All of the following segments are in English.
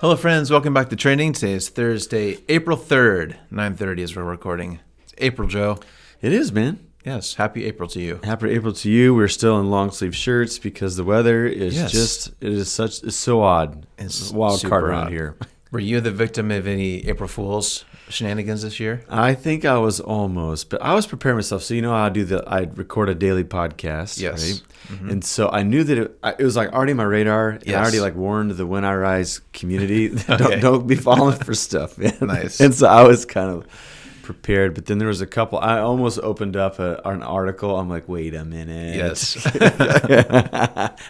Hello, friends. Welcome back to Trending. Today is Thursday, April 3rd, 9:30 as we're recording. It's April, Joe. It is, man. Yes, happy April to you. Happy April to you. We're still in long sleeve shirts because the weather is it's so odd. It's a wild card super around odd. here. Were you the victim of any April Fool's shenanigans this year? I think I was almost, but I was preparing myself. So you know how I record a daily podcast, Yes. right? Mm-hmm. And so I knew that it was like already on my radar. And Yes. I already like warned the When I Rise community, Okay. don't be falling for stuff, man. Nice. And so I was kind of prepared, but then there was a couple. I almost opened up an article. I'm like, wait a minute. Yes.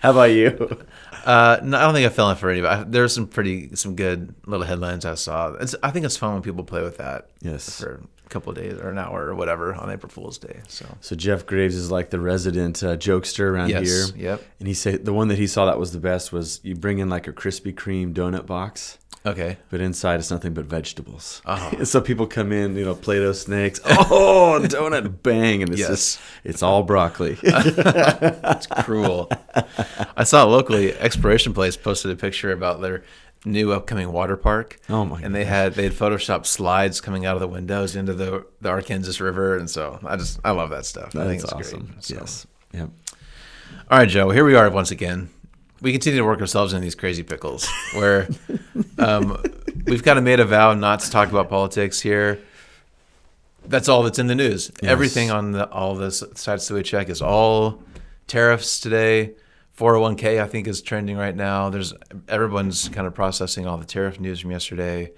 How about you? No, I don't think I fell in for any, but there's some good little headlines I saw. I think it's fun when people play with that. Yes. For a couple of days or an hour or whatever on April Fool's Day. So Jeff Graves is like the resident jokester around here. Yep. And he said the one that he saw that was the best was you bring in like a Krispy Kreme donut box. Okay. But inside it's nothing but vegetables. Oh. So people come in, Play-Doh snakes. Oh, donut, bang, and it's all broccoli. It's cruel. I saw locally, Exploration Place posted a picture about their new upcoming water park. Oh my! And they had photoshopped slides coming out of the windows into the Arkansas River, and so I love that stuff. I think it's awesome. Great. So. Yes. Yep. All right, Joe. Here we are once again. We continue to work ourselves in these crazy pickles where we've kind of made a vow not to talk about politics here. That's all that's in the news. Yes. Everything on all the sites that we check is all tariffs today. 401k, I think, is trending right now. Everyone's kind of processing all the tariff news from yesterday.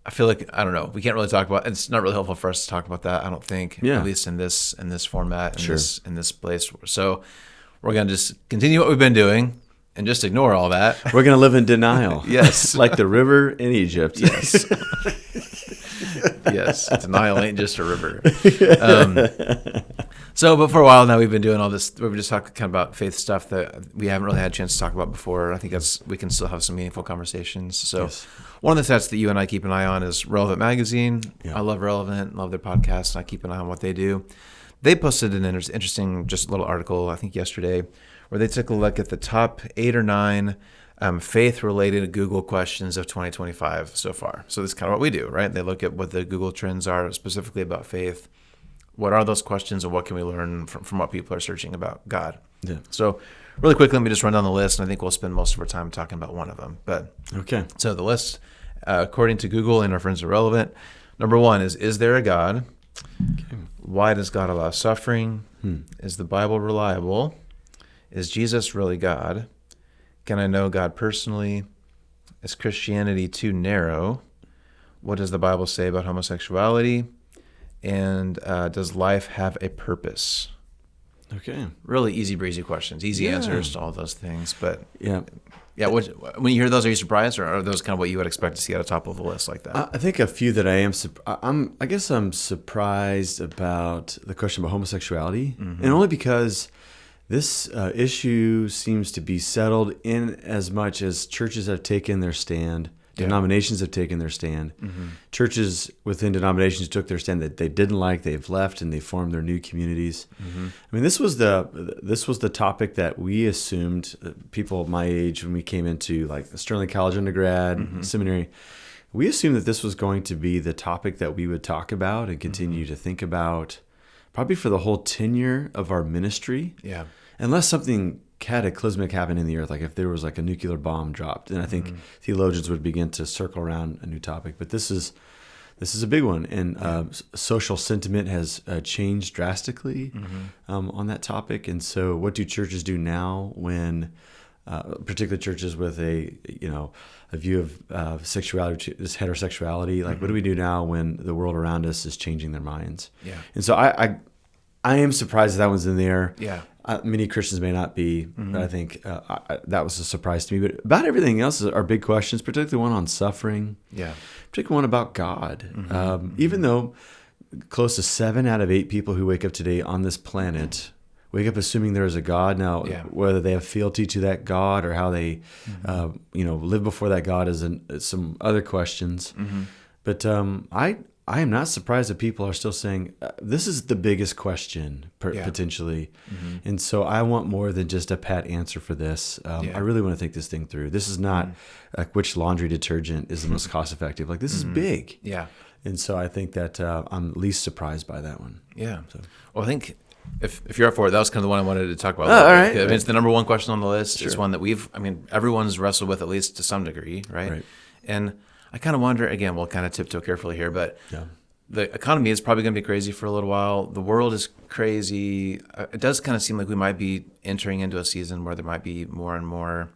I feel like, I don't know, we can't really talk about, it's not really helpful for us to talk about that, I don't think, at least in this format, in this place. So we're going to just continue what we've been doing and just ignore all that. We're going to live in denial. Yes. Like the river in Egypt. Yes. Yes. Denial ain't just a river. But for a while now, we've been doing all this. We've just talked kind of about faith stuff that we haven't really had a chance to talk about before. I think we can still have some meaningful conversations. So one of the sets that you and I keep an eye on is Relevant Magazine. Yeah. I love Relevant, love their podcast, and I keep an eye on what they do. They posted an interesting, just little article, I think yesterday, where they took a look at the top 8 or 9 faith-related Google questions of 2025 so far. So this is kind of what we do, right? They look at what the Google trends are specifically about faith. What are those questions, and what can we learn from what people are searching about God? Yeah. So really quickly, let me just run down the list, and I think we'll spend most of our time talking about one of them. But okay. So the list, according to Google and our friends are Relevant, number 1 is there a God? Okay. Why does God allow suffering? Is the Bible reliable? Is Jesus really God? Can I know God personally? Is Christianity too narrow? What does the Bible say about homosexuality? And does life have a purpose? Okay. Really easy breezy questions, easy answers to all those things. But when you hear those, are you surprised, or are those kind of what you would expect to see at the top of the list like that? I think a few that I guess I'm surprised about the question about homosexuality, and only because this issue seems to be settled in as much as churches have taken their stand. Denominations have taken their stand. Churches within denominations took their stand that they didn't like. They've left and they formed their new communities. I mean, this was the topic that we assumed people my age when we came into like Sterling College undergrad, seminary. We assumed that this was going to be the topic that we would talk about and continue to think about, probably for the whole tenure of our ministry. Yeah, unless something cataclysmic happened in the earth, like if there was like a nuclear bomb dropped, then I think theologians would begin to circle around a new topic. But this is a big one, and social sentiment has changed drastically on that topic. And so, what do churches do now when, particularly churches with a view of sexuality, this heterosexuality? Like, what do we do now when the world around us is changing their minds? Yeah, and so I am surprised that one's in there. Yeah. Many Christians may not be, but I think that was a surprise to me. But about everything else are big questions, particularly one on suffering. Yeah, particularly one about God. Even though close to 7 out of 8 people who wake up today on this planet wake up assuming there is a God. Now, whether they have fealty to that God or how they, live before that God is some other questions. But I am not surprised that people are still saying, this is the biggest question, potentially. Mm-hmm. And so I want more than just a pat answer for this. I really want to think this thing through. This is not like which laundry detergent is the most cost effective. Like, this is big. Yeah. And so I think that I'm least surprised by that one. Yeah. So. Well, I think if you're up for it, that was kind of the one I wanted to talk about. All right. I mean, it's the number one question on the list. Sure. It's one that everyone's wrestled with, at least to some degree, right? And I kind of wonder, again, we'll kind of tiptoe carefully here, but the economy is probably going to be crazy for a little while. The world is crazy. It does kind of seem like we might be entering into a season where there might be more and more,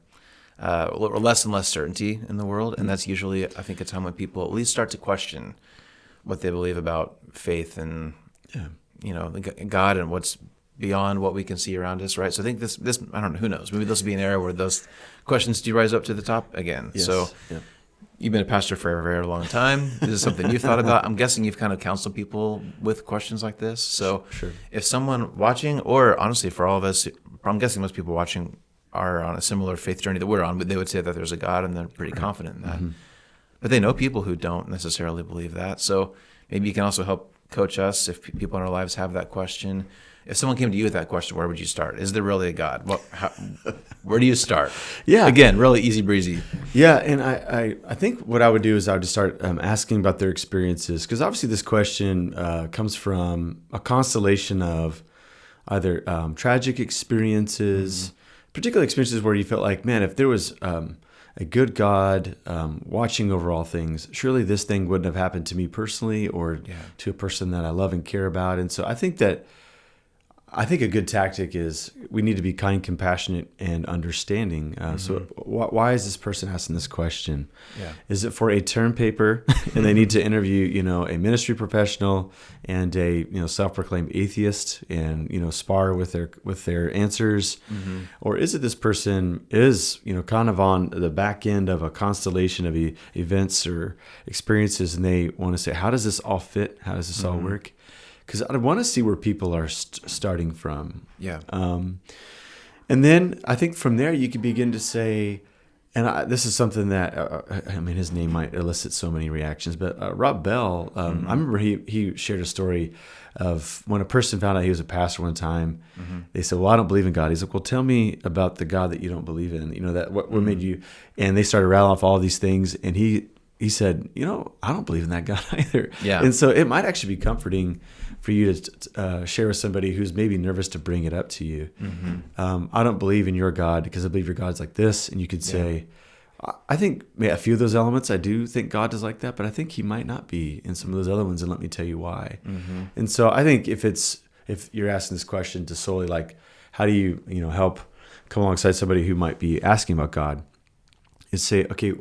or less and less certainty in the world. And that's usually, I think, a time when people at least start to question what they believe about faith and, God and what's beyond what we can see around us, right? So I think this I don't know, who knows? Maybe this will be an era where those questions do rise up to the top again. Yes. So you've been a pastor for a very long time. This is something you've thought about. I'm guessing you've kind of counseled people with questions like this. So if someone watching, or honestly for all of us, I'm guessing most people watching are on a similar faith journey that we're on, but they would say that there's a God and they're pretty confident in that. Mm-hmm. But they know people who don't necessarily believe that. So maybe you can also help coach us if people in our lives have that question. If someone came to you with that question, where would you start? Is there really a God? Where do you start? Yeah. Again, really easy breezy. Yeah, and I think what I would do is I would just start asking about their experiences, because obviously this question comes from a constellation of either tragic experiences, particular experiences where you felt like, man, if there was a good God watching over all things, surely this thing wouldn't have happened to me personally or to a person that I love and care about. And so I think a good tactic is we need to be kind, compassionate, and understanding. So why is this person asking this question? Yeah. Is it for a term paper and they need to interview, a ministry professional and a, self-proclaimed atheist and, spar with their answers? Mm-hmm. Or is it this person is, kind of on the back end of a constellation of events or experiences, and they want to say, how does this all fit? How does this all work? Because I want to see where people are starting from. Yeah. And then I think from there you can begin to say, and this is something that, his name might elicit so many reactions, but Rob Bell, I remember he shared a story of when a person found out he was a pastor one time. Mm-hmm. They said, well, I don't believe in God. He's like, well, tell me about the God that you don't believe in. What made you? And they started rattling off all these things, and he said, I don't believe in that God either. Yeah. And so it might actually be comforting for you to share with somebody who's maybe nervous to bring it up to you. Mm-hmm. I don't believe in your God because I believe your God's like this. And you could say, I think a few of those elements, I do think God is like that, but I think he might not be in some of those other ones. And let me tell you why. Mm-hmm. And so I think if you're asking this question to solely like, how do you, help come alongside somebody who might be asking about God, is say, okay,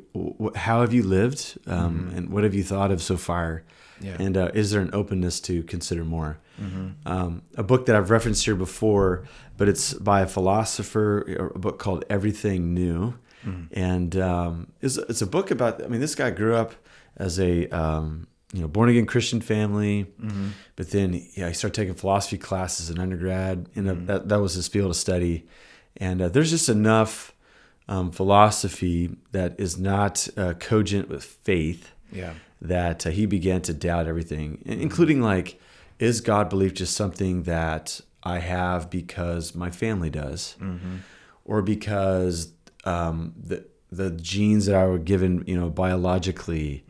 how have you lived? And what have you thought of so far? Yeah. And is there an openness to consider more? Mm-hmm. A book that I've referenced here before, but it's by a philosopher, a book called Everything New. Mm-hmm. And it's a book about, this guy grew up as a born-again Christian family, but then he started taking philosophy classes in undergrad, and that was his field of study. And there's just enough philosophy that is not cogent with faith, that he began to doubt everything, including like, is God belief just something that I have because my family does, or because the genes that I were given, biologically,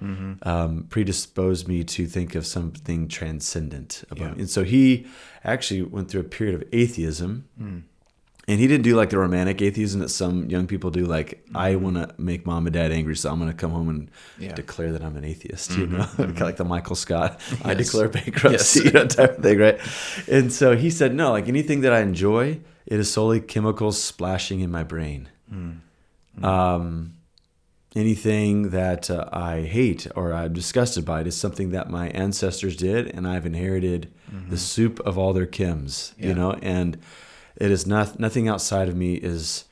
predisposed me to think of something transcendent about me. And so he actually went through a period of atheism. And he didn't do like the romantic atheism that some young people do, like, I want to make mom and dad angry, so I'm going to come home and declare that I'm an atheist, kind of like the Michael Scott, I declare bankruptcy, type of thing, right? And so he said, no, like anything that I enjoy, it is solely chemicals splashing in my brain. Anything that I hate or I'm disgusted by, it is something that my ancestors did, and I've inherited the soup of all their chems, and it is nothing outside of me is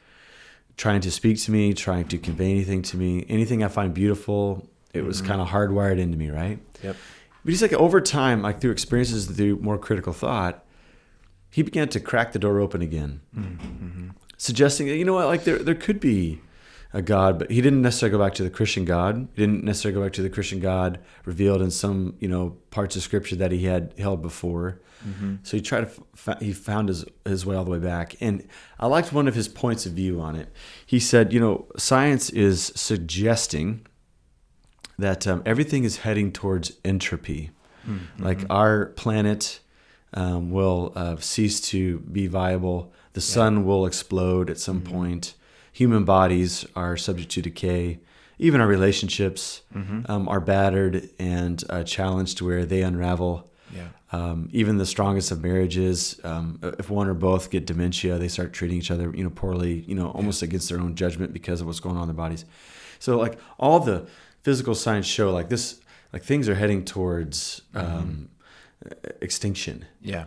trying to speak to me, trying to convey anything to me. Anything I find beautiful, it was kind of hardwired into me, right? Yep. But he's like, over time, like through experiences, through more critical thought, he began to crack the door open again, suggesting that, like there could be a God, but he didn't necessarily go back to the Christian God. He didn't necessarily go back to the Christian God revealed in some, parts of Scripture that he had held before. Mm-hmm. So he found his way all the way back. And I liked one of his points of view on it. He said, science is suggesting that everything is heading towards entropy. Mm-hmm. Like our planet will cease to be viable. The sun will explode at some point. Human bodies are subject to decay. Even our relationships are battered and challenged to where they unravel. Yeah. Even the strongest of marriages, if one or both get dementia, they start treating each other, poorly, almost against their own judgment because of what's going on in their bodies. So, like all the physical signs show, like this, like things are heading towards extinction. Yeah.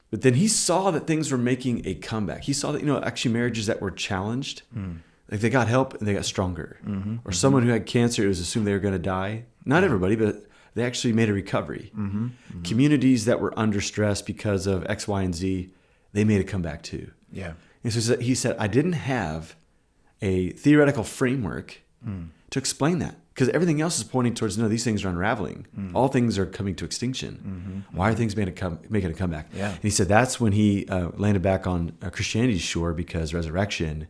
But then he saw that things were making a comeback. He saw that, actually marriages that were challenged, like they got help and they got stronger. Mm-hmm. Or someone who had cancer, it was assumed they were going to die. Not everybody, but they actually made a recovery. Mm-hmm. Mm-hmm. Communities that were under stress because of X, Y, and Z, they made a comeback too. Yeah. And so he said, I didn't have a theoretical framework to explain that. Because everything else is pointing towards, no, these things are unraveling. All things are coming to extinction. Why are things making a comeback? Yeah. And he said that's when he landed back on Christianity's shore, because resurrection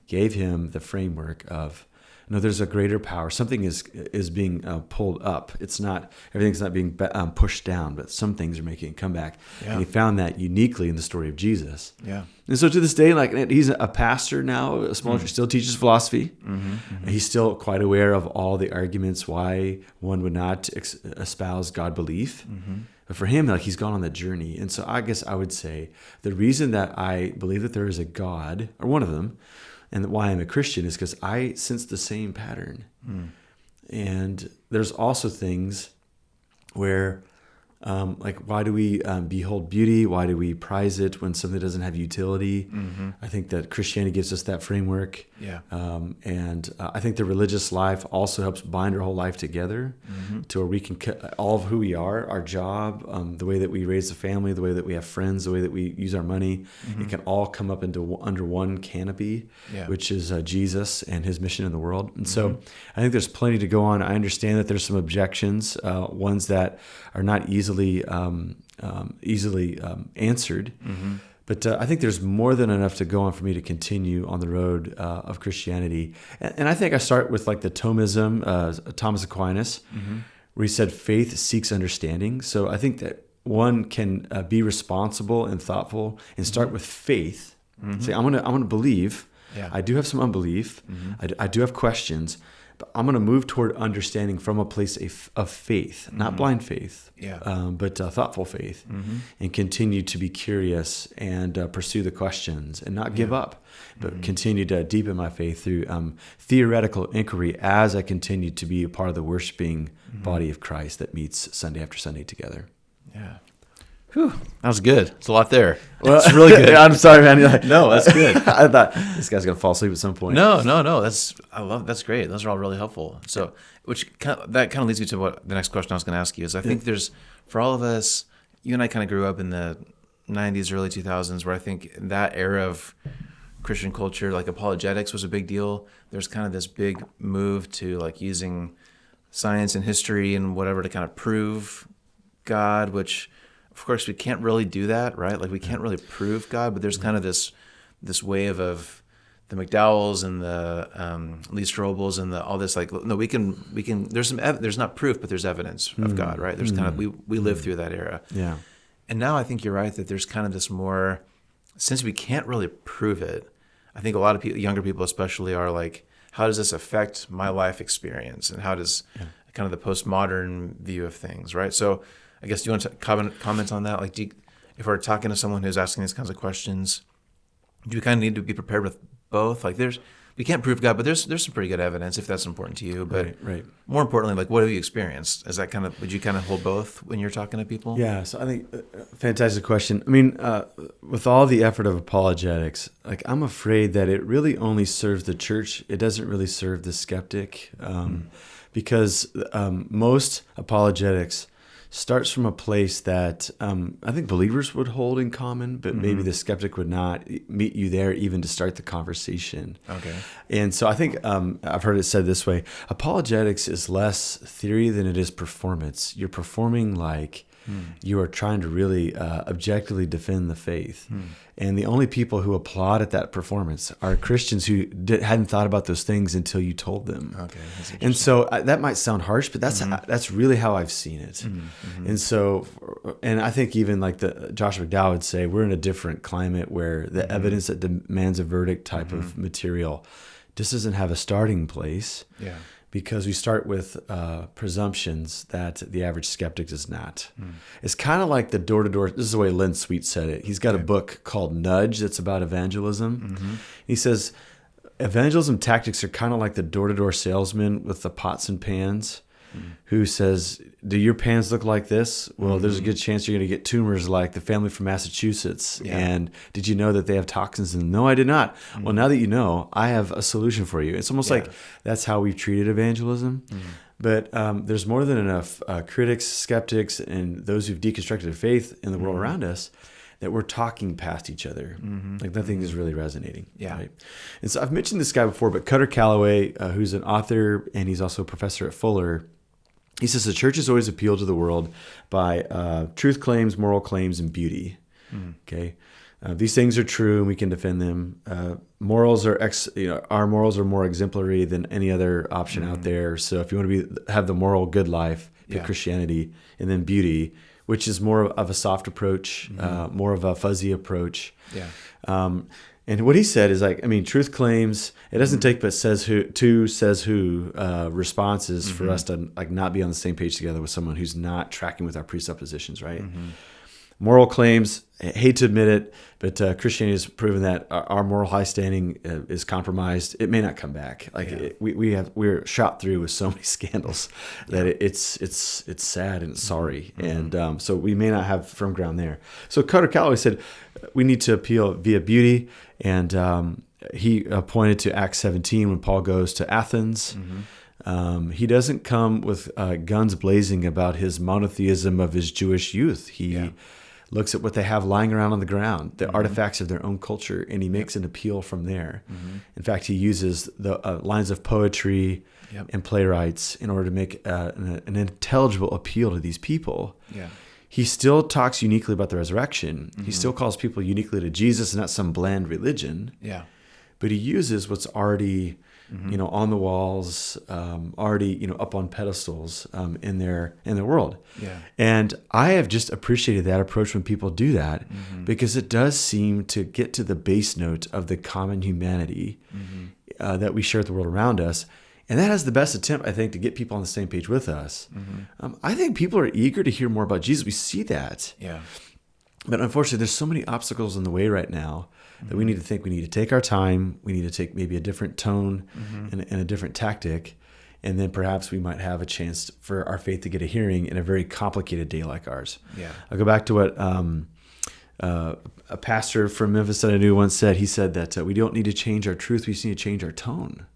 gave him the framework of, no, there's a greater power. Something is being pulled up. Everything's not being pushed down, but some things are making a comeback. Yeah. And he found that uniquely in the story of Jesus. Yeah. And so to this day, like he's a pastor now, a small church, still teaches philosophy. He's still quite aware of all the arguments why one would not espouse God belief. But for him, like he's gone on that journey. And so I guess I would say the reason that I believe that there is a God, or one of them, and why I'm a Christian is because I sense the same pattern. And there's also things where, like, why do we behold beauty? Why do we prize it when something doesn't have utility? I think that Christianity gives us that framework. Yeah. And I think the religious life also helps bind our whole life together to where we can, all of who we are, our job, the way that we raise the family, the way that we have friends, the way that we use our money, it can all come up under one canopy, which is Jesus and his mission in the world. And so I think there's plenty to go on. I understand that there's some objections, ones that are not easily answered. But I think there's more than enough to go on for me to continue on the road of Christianity. And I think I start with like the Thomism, Thomas Aquinas, where he said faith seeks understanding. So I think that one can be responsible and thoughtful and start with faith. Say, I'm gonna believe. Yeah. I do have some unbelief. I do have questions. But I'm going to move toward understanding from a place of faith, not blind faith, but thoughtful faith, and continue to be curious and pursue the questions and not give up, but continue to deepen my faith through theoretical inquiry as I continue to be a part of the worshiping body of Christ that meets Sunday after Sunday together. Yeah. Whew, that was good. It's a lot there. Well, it's really good. I'm sorry, man. No, that's good. I thought this guy's gonna fall asleep at some point. No. That's great. Those are all really helpful. So, that kind of leads me to what the next question I was going to ask you is. I think there's, for all of us, you and I kind of grew up in the 90s, early 2000s, where I think that era of Christian culture, like apologetics was a big deal. There's kind of this big move to like using science and history and whatever to kind of prove God, which, of course, we can't really do that, right? Like we can't really prove God, but there's kind of this wave of the McDowells and the Lee Strobels and all this. Like, no, we can. There's there's not proof, but there's evidence of God, right? There's kind of we live through that era. Yeah. And now I think you're right that there's kind of this more, since we can't really prove it. I think a lot of people, younger people especially, are like, how does this affect my life experience, and how does kind of the postmodern view of things, right? So. I guess, do you want to comment on that? Like, if we're talking to someone who's asking these kinds of questions, do we kind of need to be prepared with both? Like, we can't prove God, but there's some pretty good evidence if that's important to you. But right. More importantly, like, what have you experienced? Is that would you kind of hold both when you're talking to people? Yeah. So I think fantastic question. I mean, with all the effort of apologetics, like I'm afraid that it really only serves the church. It doesn't really serve the skeptic, because most apologetics starts from a place that I think believers would hold in common, but maybe the skeptic would not meet you there even to start the conversation. Okay. And so I think I've heard it said this way: apologetics is less theory than it is performance. You're performing like you are trying to really objectively defend the faith. And the only people who applaud at that performance are Christians who hadn't thought about those things until you told them. Okay. And so that might sound harsh, but that's really how I've seen it. And so, and I think even like Josh McDowell would say, we're in a different climate where the evidence that demands a verdict type of material just doesn't have a starting place. Yeah. Because we start with presumptions that the average skeptic does not. It's kind of like the door-to-door. This is the way Lynn Sweet said it. He's got a book called Nudge that's about evangelism. He says, evangelism tactics are kind of like the door-to-door salesman with the pots and pans who says, do your pans look like this? Well, there's a good chance you're going to get tumors like the family from Massachusetts. Yeah. And did you know that they have toxins in them? No, I did not. Well, now that you know, I have a solution for you. It's almost like that's how we've treated evangelism. But there's more than enough critics, skeptics, and those who've deconstructed their faith in the world around us that we're talking past each other. Like nothing is really resonating. Yeah. Right? And so I've mentioned this guy before, but Cutter Calloway, who's an author and he's also a professor at Fuller, he says the church has always appealed to the world by truth claims, moral claims, and beauty. Okay, these things are true, and we can defend them. Morals are our morals are more exemplary than any other option out there. So if you want to have the moral good life, pick Christianity, and then beauty, which is more of a soft approach, more of a fuzzy approach. Yeah. And what he said is like, I mean, truth claims, it doesn't take but says who responses for us to like not be on the same page together with someone who's not tracking with our presuppositions, right? Moral claims, I hate to admit it, but Christianity has proven that our moral high standing is compromised. It may not come back. Like we're shot through with so many scandals that it's sad and it's sorry, and so we may not have firm ground there. So Cutter Calloway said we need to appeal via beauty, and he pointed to Acts 17 when Paul goes to Athens. He doesn't come with guns blazing about his monotheism of his Jewish youth. He looks at what they have lying around on the ground, the artifacts of their own culture, and he makes an appeal from there. In fact, he uses the lines of poetry and playwrights in order to make an intelligible appeal to these people. He still talks uniquely about the resurrection. He still calls people uniquely to Jesus and not some bland religion. But he uses what's already on the walls, already up on pedestals in their world. And I have just appreciated that approach when people do that, because it does seem to get to the base note of the common humanity that we share with the world around us. And that has the best attempt, I think, to get people on the same page with us. I think people are eager to hear more about Jesus. We see that. But unfortunately, there's so many obstacles in the way right now that we need to take our time. We need to take maybe a different tone and a different tactic. And then perhaps we might have a chance for our faith to get a hearing in a very complicated day like ours. I'll go back to what a pastor from Memphis that I knew once said. He said that we don't need to change our truth. We just need to change our tone.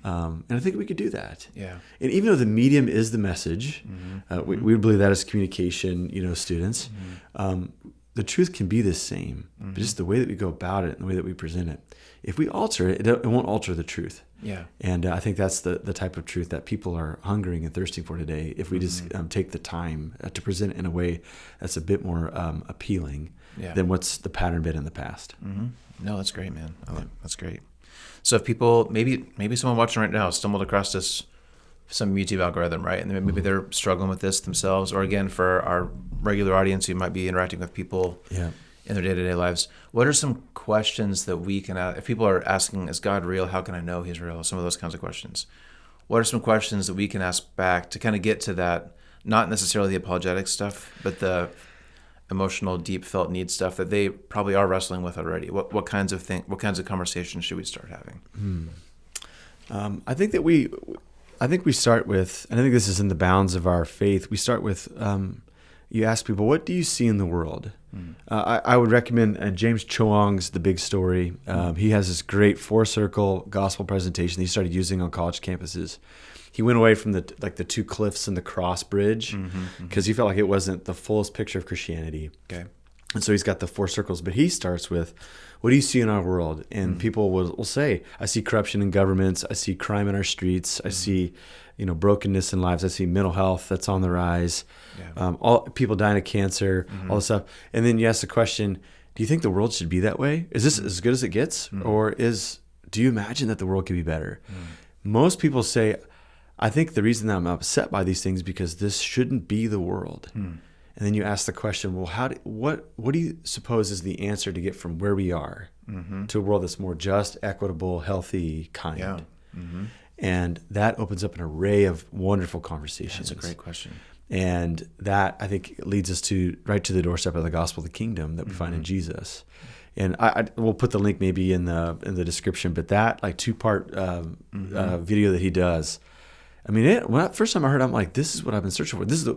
And I think we could do that. And even though the medium is the message, we would believe that as communication, students, the truth can be the same, but just the way that we go about it and the way that we present it. If we alter it, it won't alter the truth. And I think that's the type of truth that people are hungering and thirsting for today. If we just take the time to present it in a way that's a bit more appealing than what's the pattern been in the past. No, that's great, man. That's great. So if people, maybe someone watching right now stumbled across some YouTube algorithm, right? And maybe they're struggling with this themselves, or again, for our regular audience who might be interacting with people in their day-to-day lives, what are some questions that we can ask? If people are asking, is God real? How can I know he's real? Some of those kinds of questions. What are some questions that we can ask back to kind of get to that, not necessarily the apologetic stuff, but the emotional, deep felt need stuff that they probably are wrestling with already? What kinds of conversations should we start having? I think we start with, and I think this is in the bounds of our faith. We start with, you ask people, what do you see in the world? I would recommend James Choang's The Big Story. He has this great 4-circle gospel presentation that he started using on college campuses. He went away from the two cliffs and the cross bridge because he felt like it wasn't the fullest picture of Christianity. Okay. And so he's got the 4 circles, but he starts with, what do you see in our world? And people will say, I see corruption in governments. I see crime in our streets. I see, brokenness in lives. I see mental health that's on the rise. Yeah. All people dying of cancer, all this stuff. And then you ask the question, do you think the world should be that way? Is this as good as it gets? Or do you imagine that the world could be better? Most people say, I think the reason that I'm upset by these things is because this shouldn't be the world. And then you ask the question, well, what do you suppose is the answer to get from where we are to a world that's more just, equitable, healthy, kind? Yeah. And that opens up an array of wonderful conversations. That's a great question. And that, I think, leads us right to the doorstep of the gospel of the kingdom that we find in Jesus. And we'll put the link maybe in the description, but that 2-part video that he does, I mean, first time I heard it, I'm like, this is what I've been searching for. This is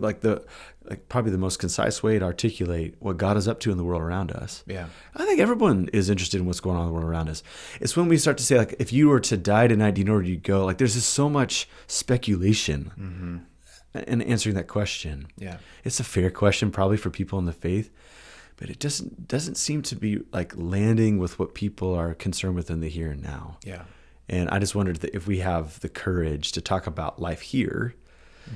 probably the most concise way to articulate what God is up to in the world around us. Yeah. I think everyone is interested in what's going on in the world around us. It's when we start to say, if you were to die tonight, do you know where you'd go? There's just so much speculation in answering that question. Yeah. It's a fair question probably for people in the faith, but it doesn't seem to be landing with what people are concerned with in the here and now. Yeah. And I just wondered if we have the courage to talk about life here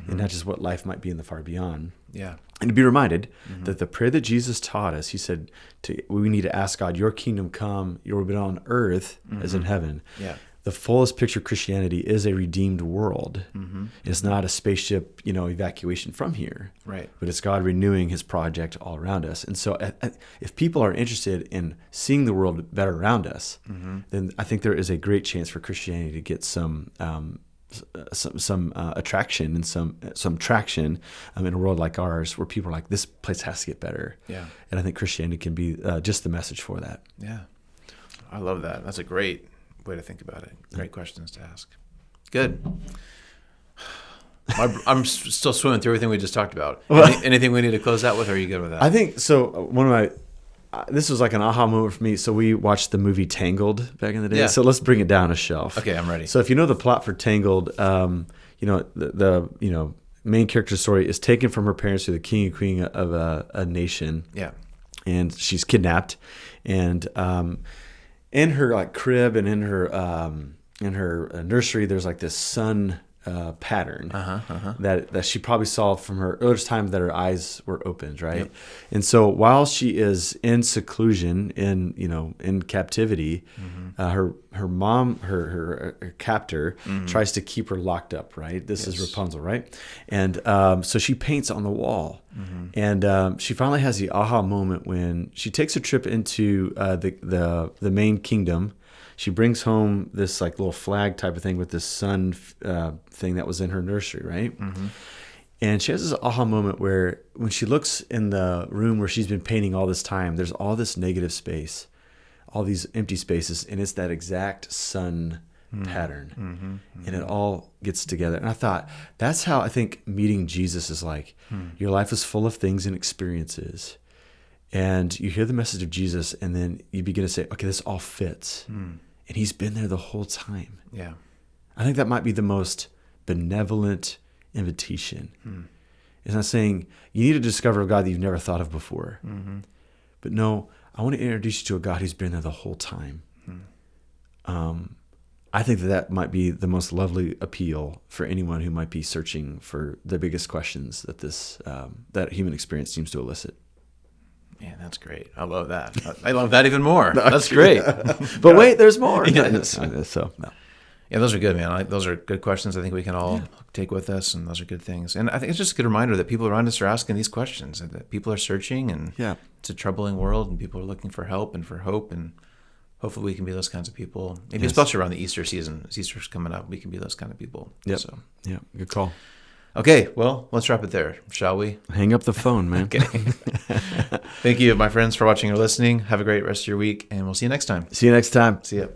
and not just what life might be in the far beyond. Yeah. And to be reminded that the prayer that Jesus taught us, he said, we need to ask God, your kingdom come, your will be done on earth as in heaven. Yeah. The fullest picture of Christianity is a redeemed world. It's not a spaceship, evacuation from here. Right. But it's God renewing his project all around us. And so if people are interested in seeing the world better around us, then I think there is a great chance for Christianity to get some attraction and some traction in a world like ours, where people are like, this place has to get better. Yeah. And I think Christianity can be just the message for that. Yeah. I love that. That's a great way to think about it. Great questions to ask. Good. I'm still swimming through everything we just talked about. Anything we need to close out with, or are you good with that? I think so. One of my this was an aha moment for me. So we watched the movie Tangled back in the day. Yeah. So let's bring it down a shelf. Okay, I'm ready. So if you know the plot for Tangled, the main character's story is taken from her parents to the king and queen of a nation. Yeah. And she's kidnapped, and in her crib and in her nursery, there's this sun pattern that she probably saw from her earliest time that her eyes were opened, right? Yep. And so while she is in seclusion, in captivity, her mom, her captor, tries to keep her locked up, right? This is Rapunzel, right? And so she paints on the wall. And she finally has the aha moment when she takes a trip into the main kingdom. She brings home this little flag type of thing with this sun thing that was in her nursery, right? And she has this aha moment where when she looks in the room where she's been painting all this time, there's all this negative space, all these empty spaces, and it's that exact sun pattern. And it all gets together. And I thought, that's how I think meeting Jesus is like. Your life is full of things and experiences. And you hear the message of Jesus, and then you begin to say, okay, this all fits. And he's been there the whole time. Yeah. I think that might be the most benevolent invitation. It's not saying you need to discover a God that you've never thought of before. But no, I want to introduce you to a God who's been there the whole time. I think that might be the most lovely appeal for anyone who might be searching for the biggest questions that that human experience seems to elicit. Man, that's great. I love that. I love that even more. That's great. But wait, there's more. Yeah. So, no. Yeah, those are good, man. Those are good questions I think we can all take with us, and those are good things. And I think it's just a good reminder that people around us are asking these questions, and that people are searching, and it's a troubling world, and people are looking for help and for hope, and hopefully we can be those kinds of people. Maybe especially around the Easter season. As Easter's coming up, we can be those kind of people. Yep. So. Yeah, good call. Okay, well, let's wrap it there, shall we? Hang up the phone, man. Okay. Thank you, my friends, for watching or listening. Have a great rest of your week, and we'll see you next time. See you next time. See ya.